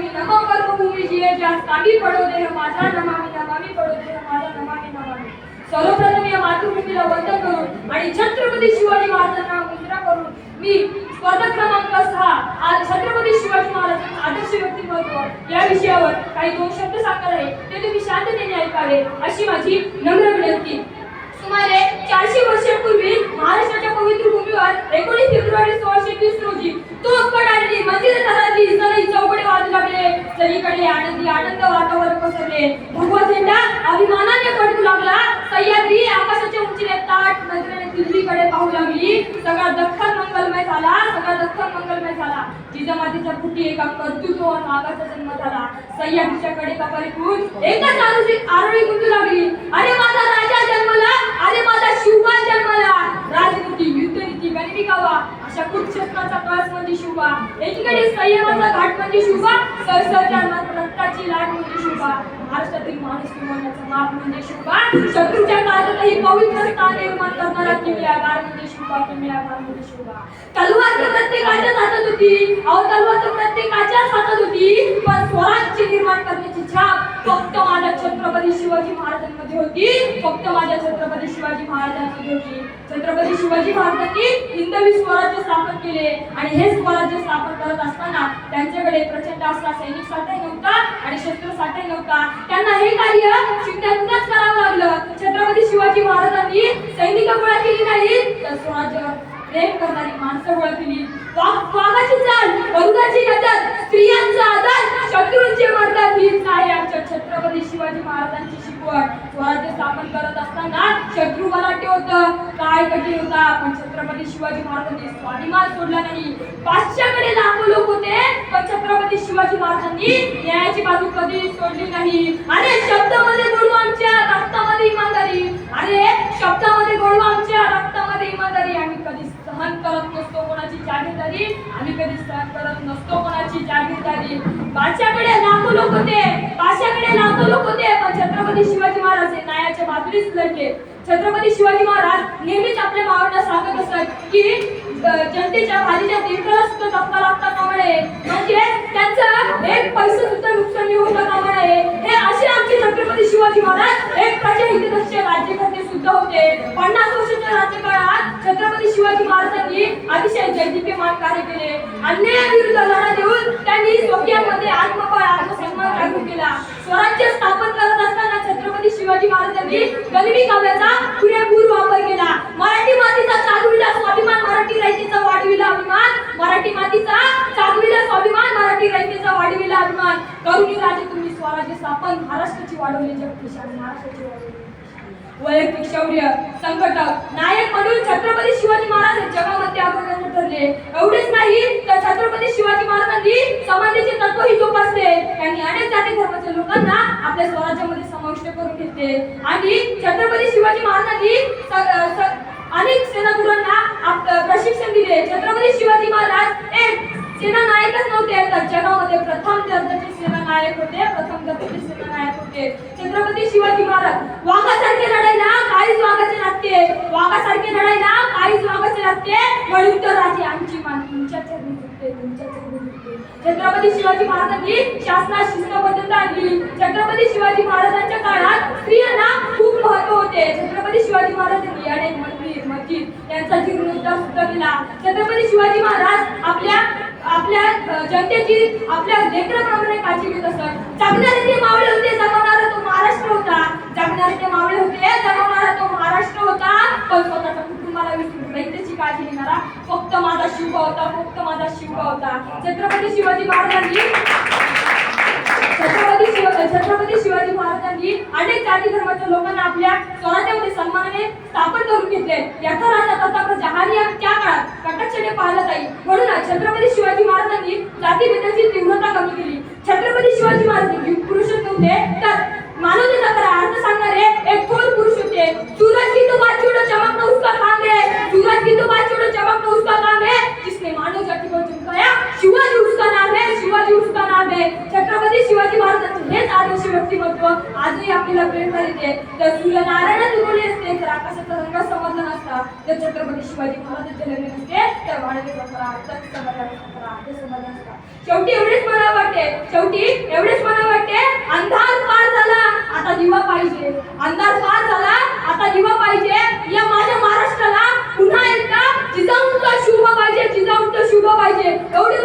मी नमो कर्मभूमी जिये ज्यास कामी पडो देह माझा नमामि पडो देह माझा नमामि सर्वप्रथम या मातृभूमीला वंदन करून आणि छत्रपती शिवाजी महाराजांना मुद्रा करून मी स्पर्धा क्रमांक 6 आज छत्रपती शिवाजी महाराजांचे आदर्श व्यक्तिमत्व या विषयावर काही 2 शब्द सांगणार आहे ते तुम्ही शांततेने ऐकावे अशी माझी नम्र विनंती। सुमारे 400 वर्षांपूर्वी महाराष्ट्राच्या पवित्र भूमीवर 19 फेब्रुवारी 1620 रोजी तोफ पडाली, मंदिर धराली, सनई चौकडे वाजू लागले, सगळीकडे आनंद वातावरण पसरले, भगवा झेंडा अभिमानाने फडकू लागला, सह्याद्री आकाशाच्या उंचीने ताट नजरेने दिल्लीकडे पाहू लागली, सगळा दख्खन मंगलमय झाला, जिजामातीच्या फुटी एका कर्तृत्व व नागाचा जन्म झाला, सह्याद्रीच्या कडे कपारीतून एकच आरोळी गुंजू लागली, अरे माझा राजा जन्मला, अरे माझा शिवबा जन्मला, राजनीती युद्धनीती गणिती गावा अशा कुरुक्षेत्राचा कळस म्हणजे शिवबा, एकीकडे संयमाचा घाट म्हणजे शिवबा, सरसरच्या रक्ताची लाट म्हणजे शिवबा, महाराष्ट्रातील माणूस किंवा माप म्हणजे शिवबा, शत्रूच्या काळातही पवित्र स्थान निर्माण करणारा किल्लागार म्हणजे शिवबा, किल्लागार म्हणजे शिवबा। तलवार तर प्रत्येकाच्याच हातात होती, तलवार तर प्रत्येकाच्याच हातात होती, पण स्वराज्य निर्माण करण्याची छाप फक्त माझ्या छत्रपती शिवाजी महाराजांमध्ये होती, फक्त माझ्या छत्रपती शिवाजी महाराजांमध्ये होती। छत्रपती शिवाजी महाराजांनी हिंदवी स्वराज्य स्थापन केले आणि हे स्वराज्य स्थापन करत असताना त्यांच्याकडे प्रचंड असा सैनिक साठाही नव्हता आणि शस्त्र साठाही नव्हता, त्यांना हे कार्य शिकण्यातूनच करावं लागलं। छत्रपती शिवाजी महाराजांनी सैनिक गोळा केली नाही तर स्वराज्यावर प्रेम करणारी माणसं गोळा केली। वाघाची चाल, गरुडाची नजर, स्त्रियांचा आदर, शत्रूंचे मर्दन हीच आहे आमच्या छत्रपती शिवाजी महाराजांची शिकवण। स्वराज्य स्थापन करत असताना शत्रू बलाढ्य होतं, काय कठीण होता, पण छत्रपती शिवाजी महाराजांनी स्वाभिमान सोडला नाही। पाचशेकडे लाखो लोक होते पण छत्रपती शिवाजी महाराजांनी न्यायाची बाजू कधी सोडली नाही। अरे शब्दामध्ये गोडवा आमच्या रक्तामध्ये इमानदारी, अरे शब्दामध्ये गोडवा आमच्या रक्तामध्ये इमानदारी, आम्ही कधी सहन करत नसतो कोणाची जागीरदारी, आम्ही कधी सहन करत नसतो कोणाची जागीरदारी। पाचशेकडे लाखो लोक होते पण छत्रपती शिवाजी महाराज हे न्यायाच्या बाजूनेच लढले। छत्रपती शिवाजी महाराज नेहमीच आपल्या मावळ्यांना सांगत असत की जनतेच्या भाजीच्या देवकाला सुद्धा धक्का लागता कामा नये, म्हणजे त्यांचं एक पैसा सुद्धा नुकसान होता कामा नये। हे असे आमचे छत्रपती शिवाजी महाराज एक प्रजाहितदक्ष राज्यकर्ते सुद्धा होते। 50 वर्षाच्या राज्यकाळात छत्रपती शिवाजी महाराजांनी अतिशय दैदिप्यमान कार्य केले। अन्यायाविरुद्ध लढा देऊन त्यांनी स्वकीयांमध्ये आत्मबळ आत्मसन्मान जागृत केला। स्वराज्य स्थापन करत असताना छत्रपती शिवाजी महाराजांनी गनिमी काव्याचा पुरेपूर वापर केला। मराठी मातीचा चालविला स्वाभिमान, मराठी रयतेचा वाढविला अभिमान, मराठी मातीचा चालविला स्वाभिमान, मराठी रयतेचा वाढविला अभिमान। करुणी राजे तुम्ही स्वराज्य स्थापन महाराष्ट्राची वाढवली जगदीशाने, महाराष्ट्राची वाढवली। वैयक्तिक शौर्य, संघटक, नायक म्हणून छत्रपती शिवाजी महाराज हे जगामध्ये अग्रगण्य ठरले। एवढेच नाही तर छत्रपती शिवाजी महाराजांनी समानतेचे तत्वही जोपासले। त्यांनी अनेक जाती धर्माच्या लोकांना आपल्या स्वराज्यामध्ये समाविष्ट करून घेतले आणि छत्रपती शिवाजी महाराजांनी अनेक सेनाधुरांना प्रशिक्षण दिले। छत्रपती शिवाजी महाराज एक सेना नायकच नव्हते तर जगामध्ये प्रथम दर्जाचे सेना नायक होते, छत्रपती शिवाजी महाराज वाघासारखे लढायला काहीच वाघाचे लागते, म्हणून तर राजे आमची मान तुमच्या चरणी झुकते। छत्रपती शिवाजी महाराजांनी शासनात शिस्तबद्धता आणली। छत्रपती शिवाजी महाराजांच्या काळात स्त्रियांना खूप महत्त्व होते। छत्रपती शिवाजी महाराजांनी अनेक मंदिर मस्जिद यांचा जीर्णोद्धार सुद्धा केला। छत्रपती शिवाजी महाराज आपल्या जनतेची आपल्या लेकराप्रमाणे काळजी घेत असत। जगणारे ते मावळे होते, जगवणारा तो महाराष्ट्र होता, पण स्वतःच्या कुटुंबाला विसरून रयतेची काळजी घेणारा फक्त माझा शिवबा होता। छत्रपती शिवाजी महाराजांनी अनेक जाती धर्माच्या लोकांना आपल्या स्वराज्यामध्ये सन्मानाने स्थापन करून घेतले। याचा राजा प्रताप जहानी त्या काळात कटाक्षाने पाहिला जाईल, म्हणून छत्रपती शिवाजी महाराजांनी जातीभेदाची तीव्रता कमी केली। छत्रपती शिवाजी महाराज युग पुरुष नव्हते तर मानवतेचा खरा अर्थ सांगणारे एक थोर पुरुष होते। सूरज की तो बात छोड़ो चमकना उसका काम है, सूरज की तो बात छोड़ो चमकना उसका काम है, जिसने मानव जाति को चमकाया शिवाजी उसका नाम है। काम आहे. छत्रपती शिवाजी महाराजांचे हेच आदर्श व्यक्तिमत्व आजही आपल्याला प्रेरणा देते. जर सूर्यनारायणच उगवले असते तर आकाशाचा रंग समजला नसता. जर छत्रपती शिवाजी महाराज जन्मले नसते तर वाढदिवस खरा हे समजलं नसता. शेवटी एवढेच मला वाटते अंधार पार झाला आता दिवा पाहिजे. अंधार पार झाला आता दिवा पाहिजे. या माझ्या महाराष्ट्राला पुन्हा एकदा जिजाऊंचा शुभ पाहिजे. एवढे